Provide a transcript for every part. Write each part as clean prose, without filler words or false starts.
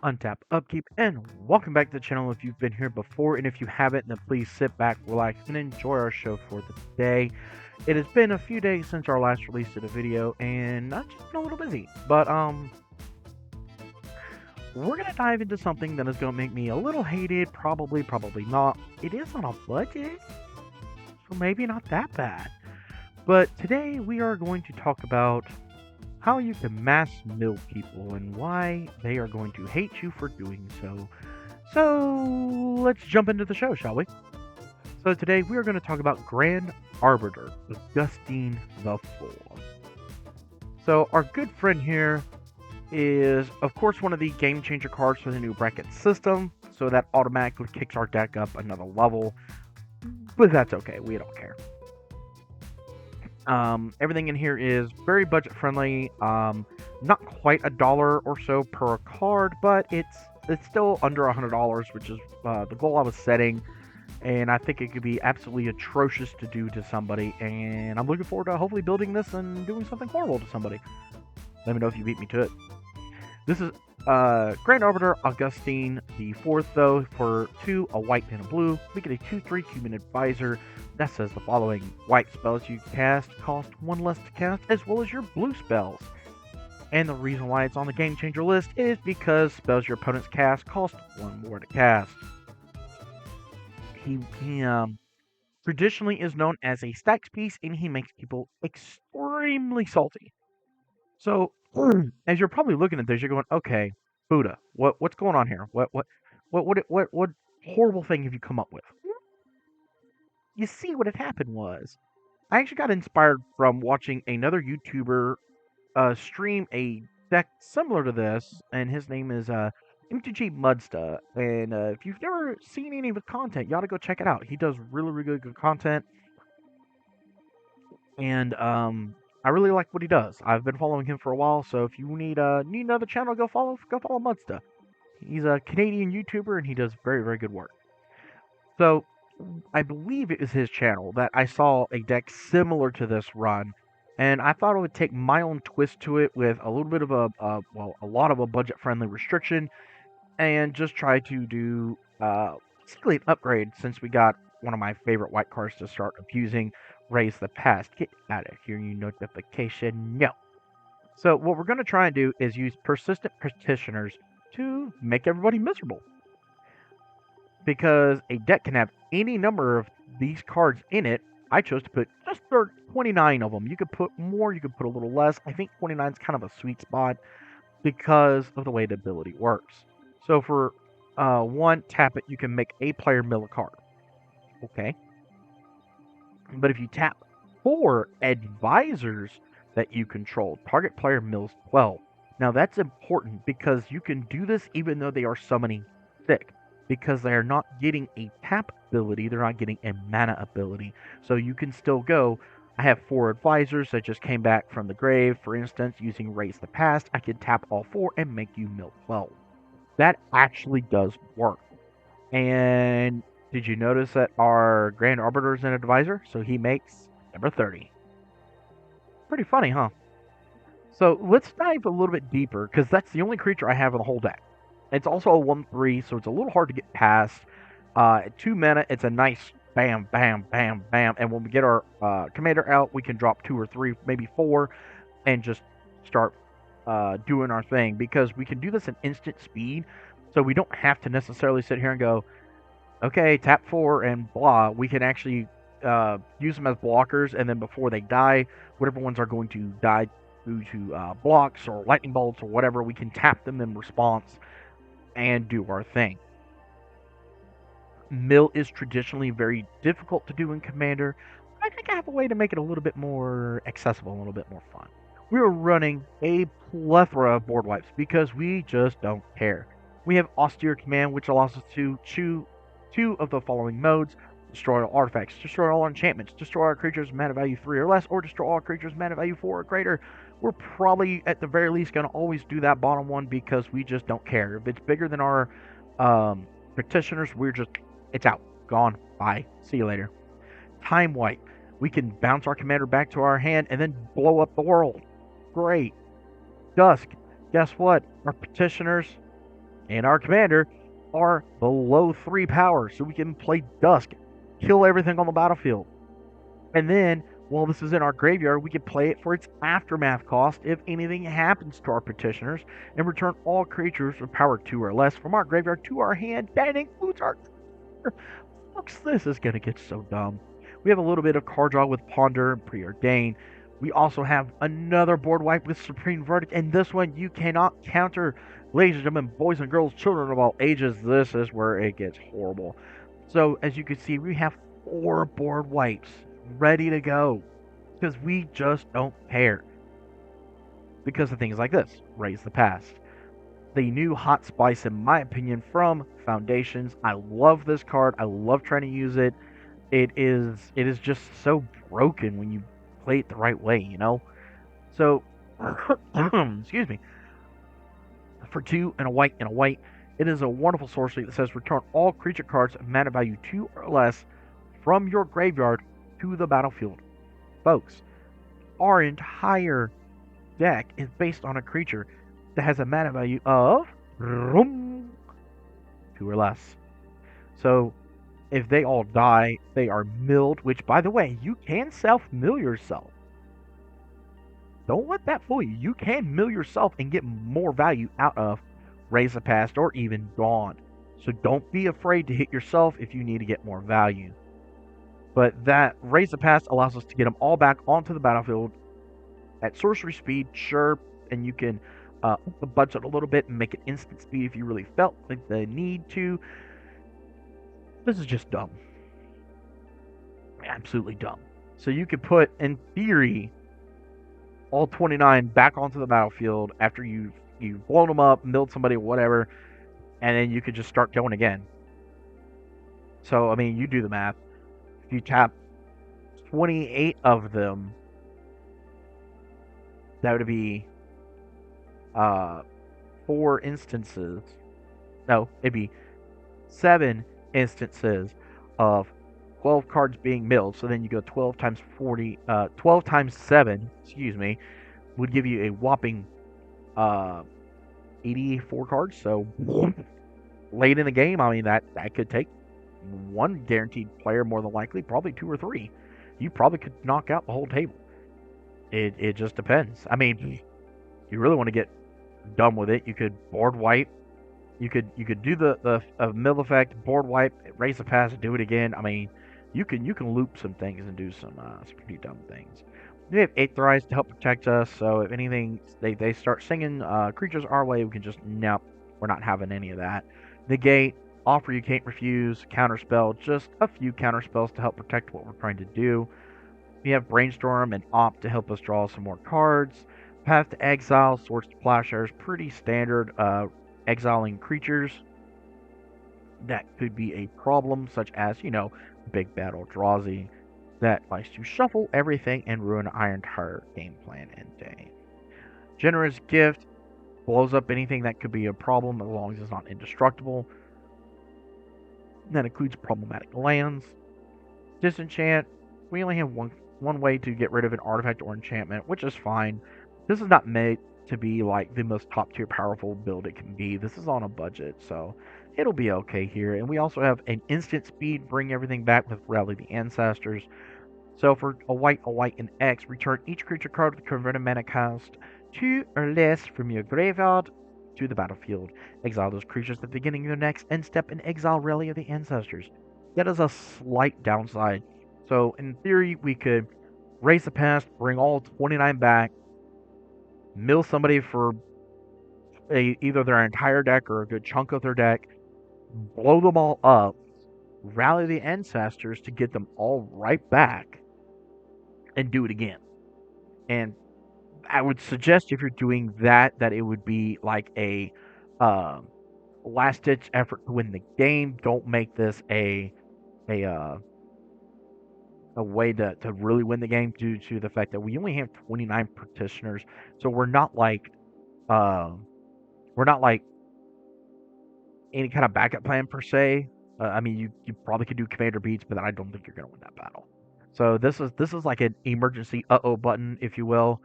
Untap Upkeep, and welcome back to the channel if you've been here before, and if you haven't, then please sit back, relax, and enjoy our show for the day. It has been a few days since our last release of the video, and I've just been a little busy, but we're gonna dive into something that is gonna make me a little hated, probably not. It is on a budget, so maybe not that bad. But today we are going to talk about how you can mass mill people and why they are going to hate you for doing so. So let's jump into the show, shall we? So today we are going to talk about Grand Arbiter, Augustine the Fourth. So our good friend here is, of course, one of the game changer cards for the new bracket system. So that automatically kicks our deck up another level. But that's okay, we don't care. Everything in here is very budget friendly. Not quite $1 or so per card, but it's still under $100, which is the goal I was setting. And I think it could be absolutely atrocious to do to somebody. And I'm looking forward to hopefully building this and doing something horrible to somebody. Let me know if you beat me to it. This is Grand Arbiter Augustine the Fourth, though. For 2, a white and a blue, we get a 2/3 Human Advisor. That says the following: white spells you cast cost 1 less to cast, as well as your blue spells. And the reason why it's on the Game Changer list is because spells your opponents cast cost 1 more to cast. He traditionally is known as a stacks piece, and he makes people extremely salty. So, as you're probably looking at this, you're going, "Okay, Buddha, what's going on here? What horrible thing have you come up with?" You see, what had happened was, I actually got inspired from watching another YouTuber stream a deck similar to this, and his name is M2G Mudsta. And if you've never seen any of his content, you ought to go check it out. He does really good content, and I really like what he does. I've been following him for a while, so if you need another channel, go follow Mudsta. He's a Canadian YouTuber, and he does very good work. So I believe it was his channel that I saw a deck similar to this run, and I thought I would take my own twist to it with a little bit of a lot of a budget-friendly restriction, and just try to do basically an upgrade, since we got one of my favorite white cards to start abusing, Raise the Past. Get out of here, you notification. No. So what we're going to try and do is use Persistent Petitioners to make everybody miserable. Because a deck can have any number of these cards in it. I chose to put just 29 of them. You could put more, you could put a little less. I think 29 is kind of a sweet spot because of the way the ability works. So for 1, tap it, you can make a player mill a card. Okay. But if you tap 4 advisors that you control, target player mills 12. Now that's important because you can do this even though they are summoning thick, because they are not getting a tap ability, they're not getting a mana ability. So you can still go, I have 4 advisors that just came back from the grave, for instance, using Raise the Past, I can tap all 4 and make you mill 12. That actually does work. And did you notice that our Grand Arbiter is an advisor? So he makes number 30. Pretty funny, huh? So let's dive a little bit deeper, because that's the only creature I have in the whole deck. It's also a 1/3, so it's a little hard to get past. At 2 mana, it's a nice bam, bam, bam, bam. And when we get our commander out, we can drop 2 or 3, maybe 4, and just start doing our thing. Because we can do this at instant speed, so we don't have to necessarily sit here and go, okay, tap 4 and blah. We can actually use them as blockers, and then before they die, whatever ones are going to die due to blocks or lightning bolts or whatever, we can tap them in response and do our thing. Mill is traditionally very difficult to do in Commander. I think I have a way to make it a little bit more accessible, a little bit more fun. We're running a plethora of board wipes because we just don't care. We have Austere Command, which allows us to choose 2 of the following modes: destroy all artifacts, destroy all enchantments, destroy all creatures mana value 3 or less, or destroy all creatures mana value 4 or greater. We're probably, at the very least, going to always do that bottom one because we just don't care. If it's bigger than our petitioners, it's out. Gone. Bye. See you later. Time Wipe. We can bounce our commander back to our hand and then blow up the world. Great. Dusk. Guess what? Our petitioners and our commander are below 3 power, so we can play Dusk, kill everything on the battlefield. And then, while this is in our graveyard, we can play it for its aftermath cost if anything happens to our petitioners, and return all creatures with power 2 or less from our graveyard to our hand. That includes our. Folks, this is going to get so dumb. We have a little bit of card draw with Ponder and Preordain. We also have another board wipe with Supreme Verdict, and this one you cannot counter. Ladies and gentlemen, boys and girls, children of all ages, this is where it gets horrible. So, as you can see, we have 4 board wipes ready to go because we just don't care. Because of things like this, Raise the Past. The new hot spice, in my opinion, from Foundations. I love this card. I love trying to use it. It is just so broken when you play it the right way, you know? So, excuse me. For 2 and a white, it is a wonderful sorcery that says return all creature cards of mana value 2 or less from your graveyard to the battlefield. Folks, our entire deck is based on a creature that has a mana value of 2 or less. So, if they all die, they are milled, which, by the way, you can self-mill yourself. Don't let that fool you. You can mill yourself and get more value out of Raise the Past or even Dawn. So don't be afraid to hit yourself if you need to get more value. But that Raise the Past allows us to get them all back onto the battlefield at sorcery speed, sure, and you can up the budget a little bit and make it instant speed if you really felt like the need to. This is just dumb. Absolutely dumb. So you could put, in theory, all 29 back onto the battlefield after you've blown them up, milled somebody, whatever, and then you could just start going again. So, I mean, you do the math. If you tap 28 of them, that would be 4 instances. No, it'd be 7 instances of 12 cards being milled. So then you go 12 times 40, 12 times 7, excuse me, would give you a whopping 84 cards. So late in the game, I mean, that could take one guaranteed player more than likely, probably 2 or 3. You probably could knock out the whole table. It just depends. I mean, you really want to get dumb with it, you could board wipe. You could do the mill effect, board wipe, Raise the Past, do it again. I mean, you can loop some things and do some pretty dumb things. We have Aetherize to help protect us, so if anything, they start singing creatures our way, we can just, nope, we're not having any of that. Negate, Offer You Can't Refuse, Counterspell, just a few counterspells to help protect what we're trying to do. We have Brainstorm and Opt to help us draw some more cards. Path to Exile, Swords to Plowshares, pretty standard exiling creatures. That could be a problem, such as, Big Battle Drazi, that likes to shuffle everything and ruin our entire game plan and day. Generous Gift blows up anything that could be a problem as long as it's not indestructible. That includes problematic lands. Disenchant, we only have one way to get rid of an artifact or enchantment, which is fine. This is not made to be like the most top tier powerful build it can be. This is on a budget, so it'll be okay here. And we also have an instant speed, bring everything back with Rally the Ancestors. So for a white, and X, return each creature card with converted mana cost 2 or less from your graveyard to the battlefield. Exile those creatures at the beginning of your next end step and exile Rally of the Ancestors. That is a slight downside. So in theory, we could Raise the Past, bring all 29 back, mill somebody for either their entire deck or a good chunk of their deck, blow them all up, rally the Ancestors to get them all right back, and do it again. And I would suggest if you're doing that it would be like a last-ditch effort to win the game. Don't make this a way to really win the game due to the fact that we only have 29 petitioners, so we're not like any kind of backup plan per se. I mean, you probably could do commander beats, but I don't think you're going to win that battle. So this is like an emergency button, if you will.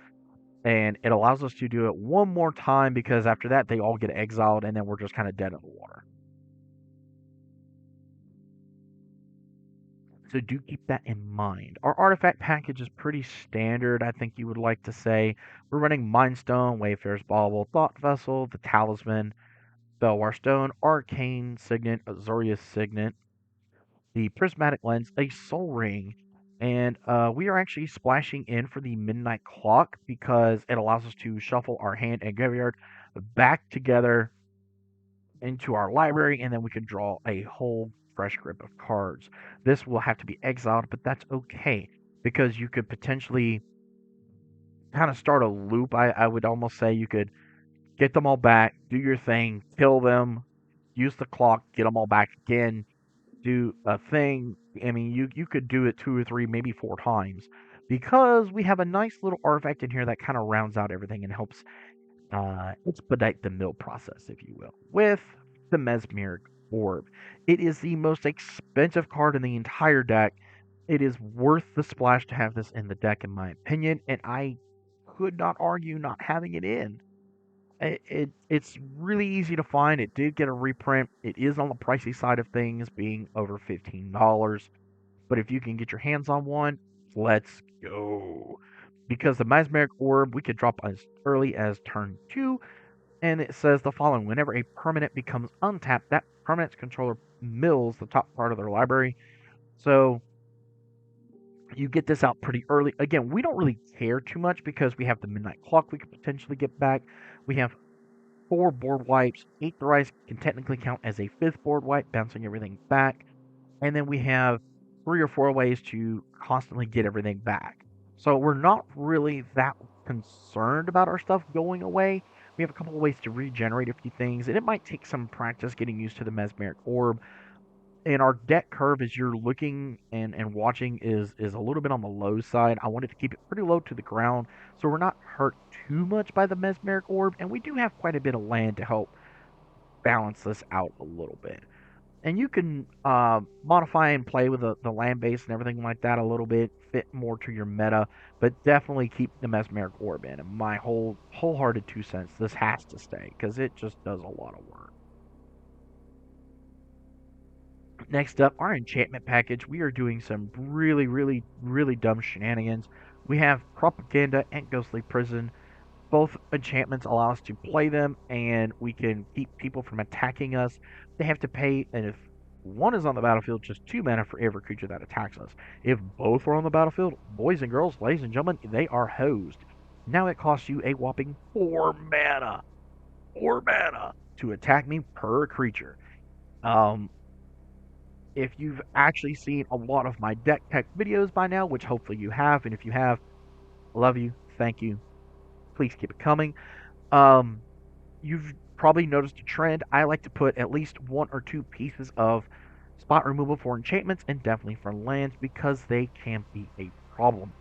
and it allows us to do it one more time because after that they all get exiled and then we're just kind of dead in the water. So do keep that in mind. Our artifact package is pretty standard, I think you would like to say. We're running Mind Stone, Wayfarer's Bauble, Thought Vessel, the Talisman, Belwar Stone, Arcane Signet, Azorius Signet, the Prismatic Lens, a Soul Ring, and we are actually splashing in for the Midnight Clock because it allows us to shuffle our hand and graveyard back together into our library, and then we can draw a whole fresh grip of cards. This will have to be exiled, but that's okay because you could potentially kind of start a loop. I would almost say you could get them all back, do your thing, kill them, use the clock, get them all back again, do a thing. I mean, you could do it 2 or 3, maybe 4 times because we have a nice little artifact in here that kind of rounds out everything and helps expedite the mill process, if you will, with the Mesmeric Orb. It is the most expensive card in the entire deck. It is worth the splash to have this in the deck, in my opinion, and I could not argue not having it in. It's really easy to find. It did get a reprint. It is on the pricey side of things, being over $15. But if you can get your hands on one, let's go. Because the Mesmeric Orb, we could drop as early as turn 2, and it says the following: whenever a permanent becomes untapped, that permanent's controller mills the top part of their library. So you get this out pretty early. Again, we don't really care too much because we have the Midnight Clock we could potentially get back. We have 4 board wipes. Aetherize can technically count as a 5th board wipe, bouncing everything back. And then we have 3 or 4 ways to constantly get everything back. So we're not really that concerned about our stuff going away. We have a couple of ways to regenerate a few things, and it might take some practice getting used to the Mesmeric Orb. And our deck curve, as you're looking and watching, is a little bit on the low side. I wanted to keep it pretty low to the ground so we're not hurt too much by the Mesmeric Orb, and we do have quite a bit of land to help balance this out a little bit. And you can modify and play with the land base and everything like that a little bit, fit more to your meta, but definitely keep the Mesmeric Orb in. And my wholehearted 2 cents, this has to stay because it just does a lot of work. Next up, our enchantment package. We are doing some really dumb shenanigans. We have Propaganda and Ghostly Prison. Both enchantments allow us to play them, and we can keep people from attacking us. They have to pay, and if one is on the battlefield, just 2 mana for every creature that attacks us. If both are on the battlefield, boys and girls, ladies and gentlemen, they are hosed. Now it costs you a whopping 4 mana. 4 mana to attack me per creature. Um, if you've actually seen a lot of my deck tech videos by now, which hopefully you have, and if you have, love you, thank you, please keep it coming. You've probably noticed a trend. I like to put at least 1 or 2 pieces of spot removal for enchantments and definitely for lands because they can be a problem.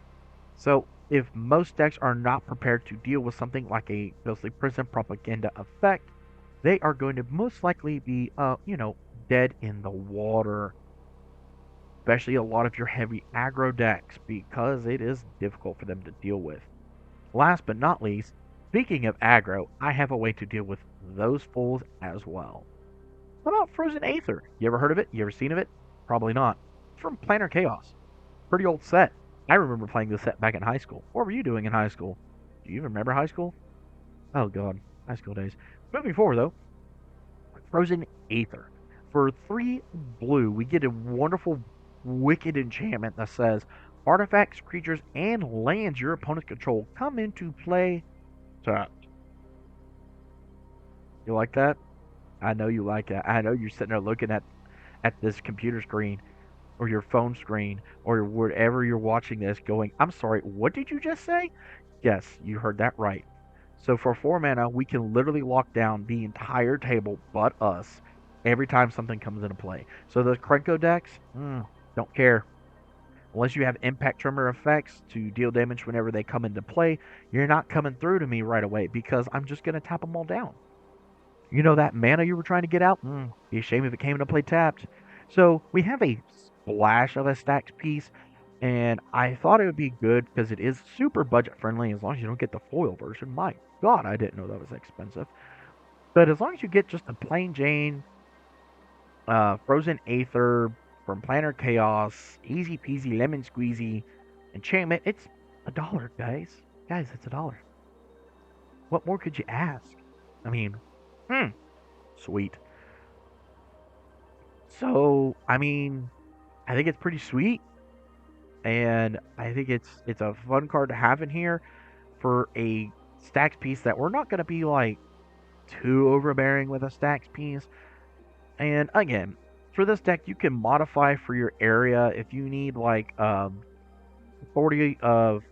So if most decks are not prepared to deal with something like a Ghostly Prison Propaganda effect, they are going to most likely be, dead in the water. Especially a lot of your heavy aggro decks because it is difficult for them to deal with. Last but not least, speaking of aggro, I have a way to deal with those fools as well. What about Frozen Aether? You ever heard of it? You ever seen of it? Probably not. It's from Planar Chaos. Pretty old set. I remember playing this set back in high school. What were you doing in high school? Do you even remember high school? Oh god, high school days. Moving forward though, Frozen Aether. For 3 blue, we get a wonderful wicked enchantment that says artifacts, creatures, and lands your opponents control come into play tapped. You like that? I know you like that. I know you're sitting there looking at this computer screen or your phone screen or wherever you're watching this going, I'm sorry, what did you just say? Yes, you heard that right. So for 4 mana, we can literally lock down the entire table but us every time something comes into play. So those Krenko decks, don't care. Unless you have impact tremor effects to deal damage whenever they come into play, you're not coming through to me right away because I'm just going to tap them all down. You know that mana you were trying to get out? Be a shame if it came into play tapped. So we have a splash of a stacked piece. And I thought it would be good because it is super budget friendly as long as you don't get the foil version. My God, I didn't know that was expensive. But as long as you get just a plain Jane, Frozen Aether from Planner Chaos, easy peasy lemon squeezy enchantment, it's $1, guys. Guys, it's $1. What more could you ask? I mean, hmm, sweet. So, I mean, I think it's pretty sweet, and I think it's a fun card to have in here for a stacks piece that we're not going to be like too overbearing with a stacks piece. And again, for this deck, you can modify for your area if you need like 40 of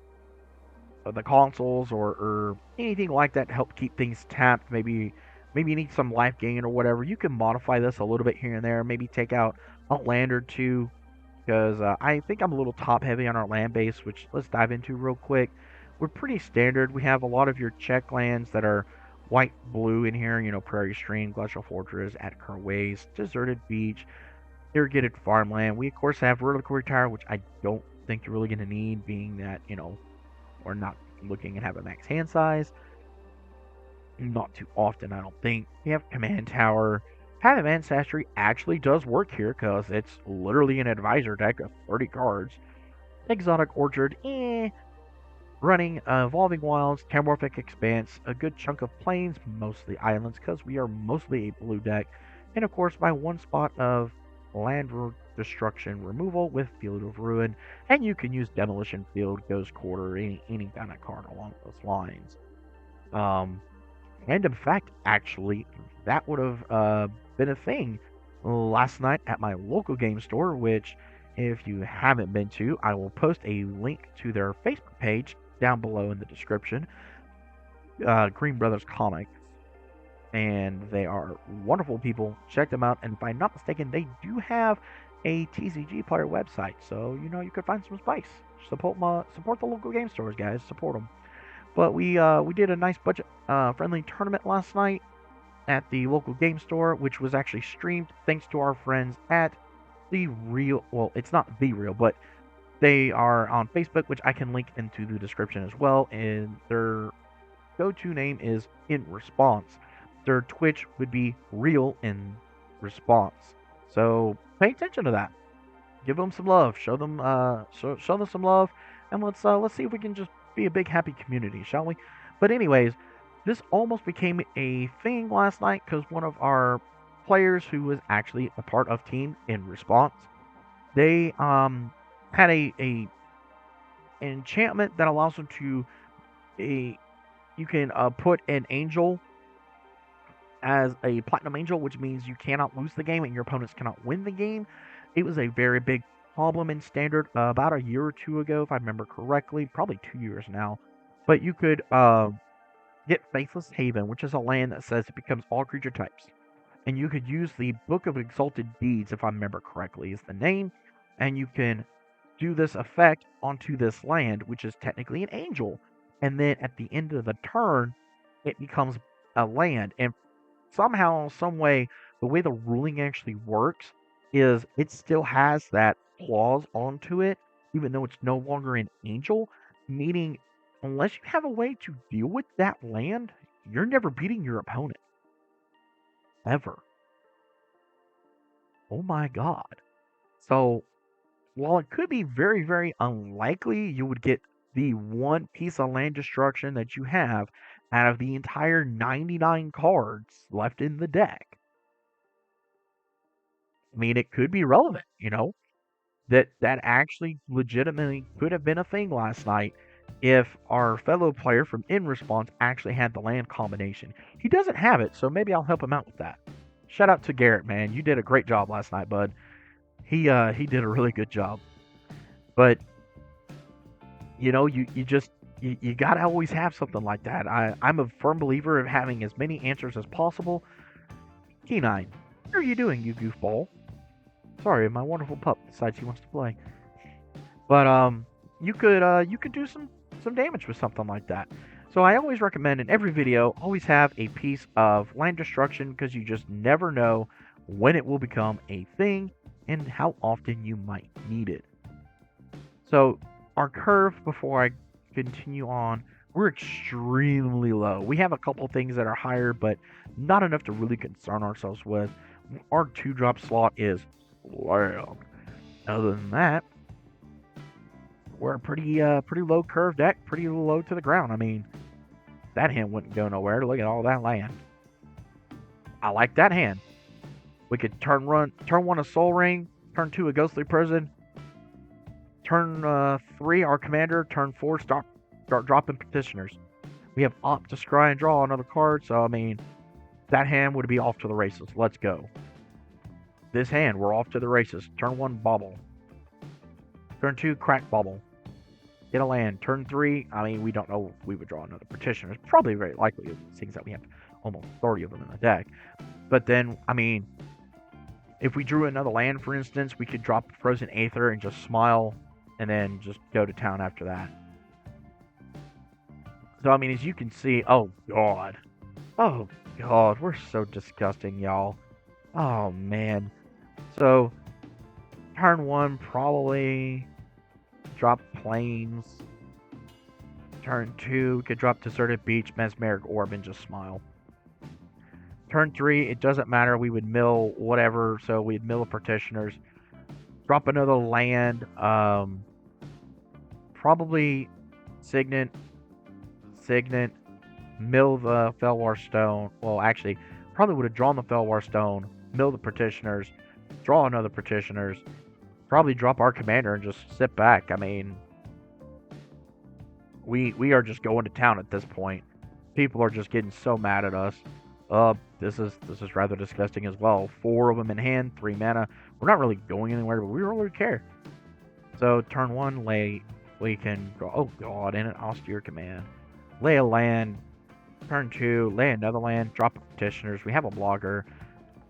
the consoles or anything like that to help keep things tapped. Maybe you need some life gain or whatever. You can modify this a little bit here and there. Maybe take out a land or two because I think I'm a little top heavy on our land base, which let's dive into real quick. We're pretty standard. We have a lot of your check lands that are white blue in here, Prairie Stream, Glacial Fortress, Atacur Waste, Deserted Beach, Irrigated Farmland. We of course have Reliquary Tower, which I don't think you're really going to need, being that, we're not looking at have a max hand size. Not too often, I don't think. We have Command Tower. Path of Ancestry actually does work here because it's literally an advisor deck of 30 cards. Exotic Orchard, running Evolving Wilds, Terramorphic Expanse, a good chunk of plains, mostly islands because we are mostly a blue deck, and of course my one spot of land destruction removal with Field of Ruin, and you can use Demolition Field, Ghost Quarter, any kind of card along those lines. Random fact, actually, that would have been a thing last night at my local game store, which, if you haven't been to, I will post a link to their Facebook page down below in the description. Green Brothers Comics. And they are wonderful people. Check them out. And if I'm not mistaken, they do have a TCG player website. So, you could find some spice. Support the local game stores, guys. Support them. But we did a nice budget friendly tournament last night at the local game store, which was actually streamed thanks to our friends at the Real. Well, it's not the Real, but they are on Facebook, which I can link into the description as well. And their go-to name is In Response. Their Twitch would be Real In Response. So pay attention to that. Give them some love. Show them show them some love, and let's see if we can just be a big happy community, shall we? But anyways, this almost became a thing last night because one of our players who was actually a part of Team In Response, they had a enchantment that allows them to you can put an angel as a platinum angel, which means you cannot lose the game and your opponents cannot win the game. It was a very big problem in standard about a year or two ago, if I remember correctly, probably 2 years now. But you could get Faithless Haven, which is a land that says it becomes all creature types. And you could use the Book of Exalted Deeds, if I remember correctly, is the name. And you can do this effect onto this land, which is technically an angel. And then at the end of the turn, it becomes a land. And somehow, some way, the way the ruling actually works is it still has that clause onto it, even though it's no longer an angel, meaning unless you have a way to deal with that land, you're never beating your opponent. Ever. Oh my god. So, while it could be very, very unlikely you would get the one piece of land destruction that you have out of the entire 99 cards left in the deck, I mean, it could be relevant, that actually legitimately could have been a thing last night if our fellow player from In Response actually had the land combination. He doesn't have it, so maybe I'll help him out with that. Shout out to Garrett, man. You did a great job last night, bud. He did a really good job. But you gotta always have something like that. I'm a firm believer of having as many answers as possible. T9, what are you doing, you goofball? Sorry, my wonderful pup decides he wants to play. But you could do some damage with something like that. So I always recommend in every video always have a piece of land destruction because you just never know when it will become a thing and how often you might need it. So our curve, before I continue on, we're extremely low. We have a couple things that are higher, but not enough to really concern ourselves with. Our 2-drop slot is land. Other than that, we're a pretty low curve deck, pretty low to the ground. I mean, that hand wouldn't go nowhere. Look at all that land. I like that hand. We could turn one a Soul Ring, turn 2 a Ghostly Prison, turn 3 our commander, turn 4 start dropping petitioners. We have opt to scry and draw another card, so I mean, that hand would be off to the races. Let's go. This hand, we're off to the races. Turn 1 bobble. Turn 2 crack bobble. Get a land. Turn 3, I mean, we don't know if we would draw another petitioner. It's probably very likely, seeing that we have almost 30 of them in the deck. But then, I mean, if we drew another land, for instance, we could drop Frozen Aether and just smile, and then just go to town after that. So, I mean, as you can see, oh, God. Oh, God, we're so disgusting, y'all. Oh, man. So, turn 1, probably drop Plains. Turn 2, could drop Deserted Beach, Mesmeric Orb, and just smile. Turn 3, it doesn't matter. We would mill whatever, so we'd mill the Petitioners. Drop another land. Probably Signet, mill the Felwar Stone. Well, actually, probably would have drawn the Felwar Stone, mill the Petitioners, draw another Petitioners, probably drop our commander and just sit back. I mean, we are just going to town at this point. People are just getting so mad at us. This is rather disgusting as well. 4 of them in hand, 3 mana. We're not really going anywhere, but we don't really care. So turn 1, we can draw. Oh God, and an austere command. Lay a land. Turn 2, lay another land. Drop petitioners. We have a blogger.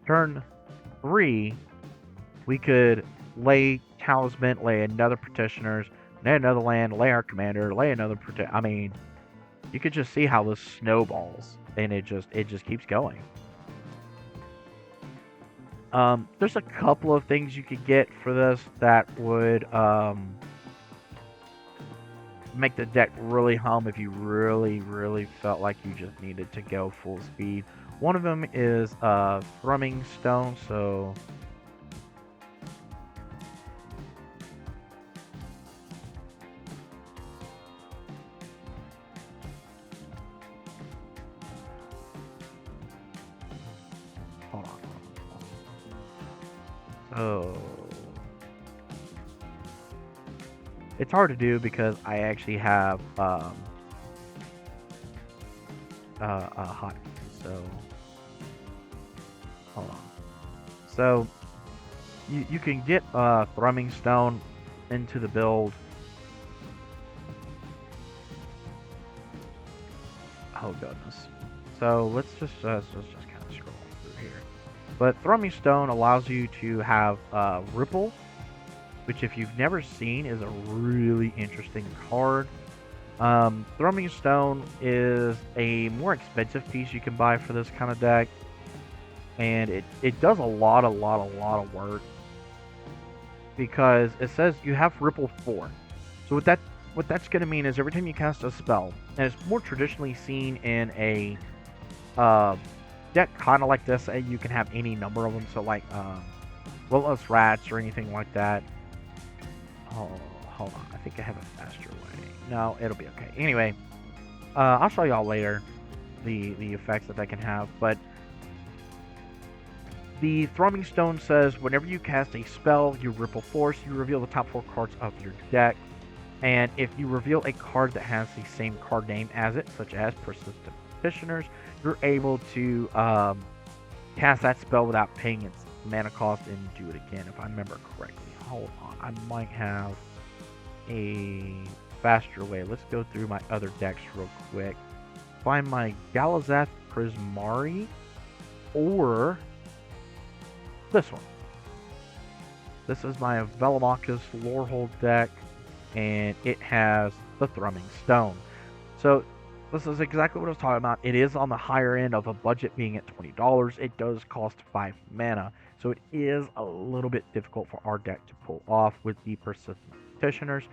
Turn 3, we could lay talisman, lay another petitioners, lay another land, lay our commander, lay another I mean, you could just see how this snowballs, and it just keeps going. There's a couple of things you could get for this that would make the deck really hum if you really felt like you just needed to go full speed. One of them is Thrumming Stone, so hold on. Oh. It's hard to do because I actually have a hotkey, so hold on. So you can get Thrumming Stone into the build. Oh goodness. So let's just kind of scroll through here. But Thrumming Stone allows you to have Ripple, which if you've never seen is a really interesting card. Thrumming Stone is a more expensive piece you can buy for this kind of deck, and it does a lot of work because it says you have Ripple 4. So what that's going to mean is every time you cast a spell, and it's more traditionally seen in a deck kind of like this, you can have any number of them, so like Relentless Rats or anything like that. Oh, hold on. I think I have a faster way. No, it'll be okay. Anyway, I'll show y'all later the effects that can have. But the Thrumming Stone says whenever you cast a spell, you Ripple Force, you reveal the top 4 cards of your deck. And if you reveal a card that has the same card name as it, such as Persistent Petitioners, you're able to cast that spell without paying its mana cost and do it again, if I remember correctly. Hold on, I might have a faster way. Let's go through my other decks real quick. Find my Galazath Prismari or this one. This is my Velomachus Lorehold deck, and it has the Thrumming Stone. So this is exactly what I was talking about. It is on the higher end of a budget being at $20. It does cost 5 mana. So it is a little bit difficult for our deck to pull off with the Persistent Practitioners,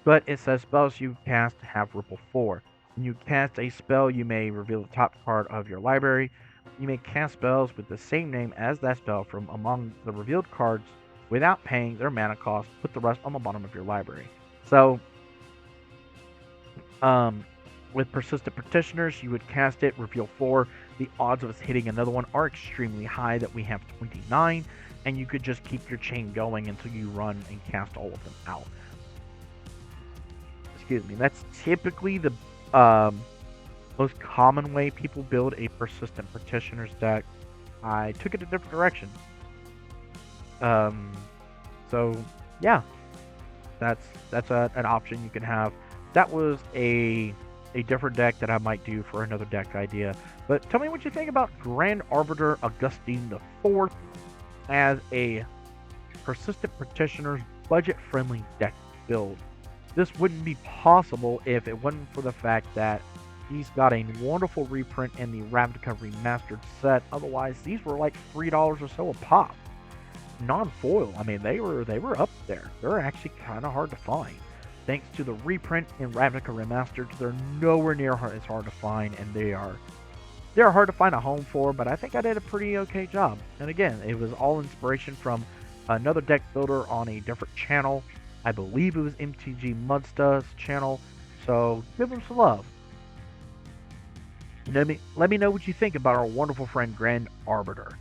but it says spells you cast have Ripple 4. When you cast a spell, you may reveal the top card of your library. You may cast spells with the same name as that spell from among the revealed cards without paying their mana cost. Put the rest on the bottom of your library. So, um, with Persistent Petitioners, you would cast it, reveal 4. The odds of us hitting another one are extremely high, that we have 29, and you could just keep your chain going until you run and cast all of them out. Excuse me. That's typically the most common way people build a Persistent Petitioners deck. I took it a different direction. Um, so yeah, that's an option you can have. That was a different deck that I might do for another deck idea. But tell me what you think about Grand Arbiter Augustine the Fourth as a Persistent Petitioners budget-friendly deck build. This wouldn't be possible if it wasn't for the fact that he's got a wonderful reprint in the Ravnica Remastered set. Otherwise, these were like $3 or so a pop. Non-foil, I mean, they were up there. They're actually kind of hard to find. Thanks to the reprint in Ravnica Remastered, they're nowhere near as hard to find, and they're hard to find a home for. But I think I did a pretty okay job. And again, it was all inspiration from another deck builder on a different channel. I believe it was MTG Mudsta's channel. So give them some love. Let me know what you think about our wonderful friend Grand Arbiter.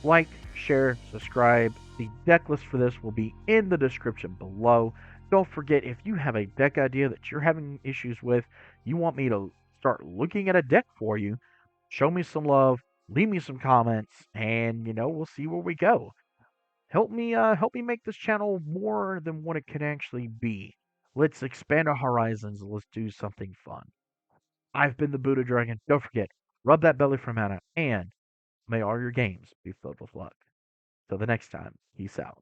Like, share, subscribe. The deck list for this will be in the description below. Don't forget, if you have a deck idea that you're having issues with, you want me to start looking at a deck for you, show me some love, leave me some comments, and we'll see where we go. Help me make this channel more than what it can actually be. Let's expand our horizons. Let's do something fun. I've been the Buddha Dragon. Don't forget, rub that belly for mana, and may all your games be filled with luck. Till the next time, peace out.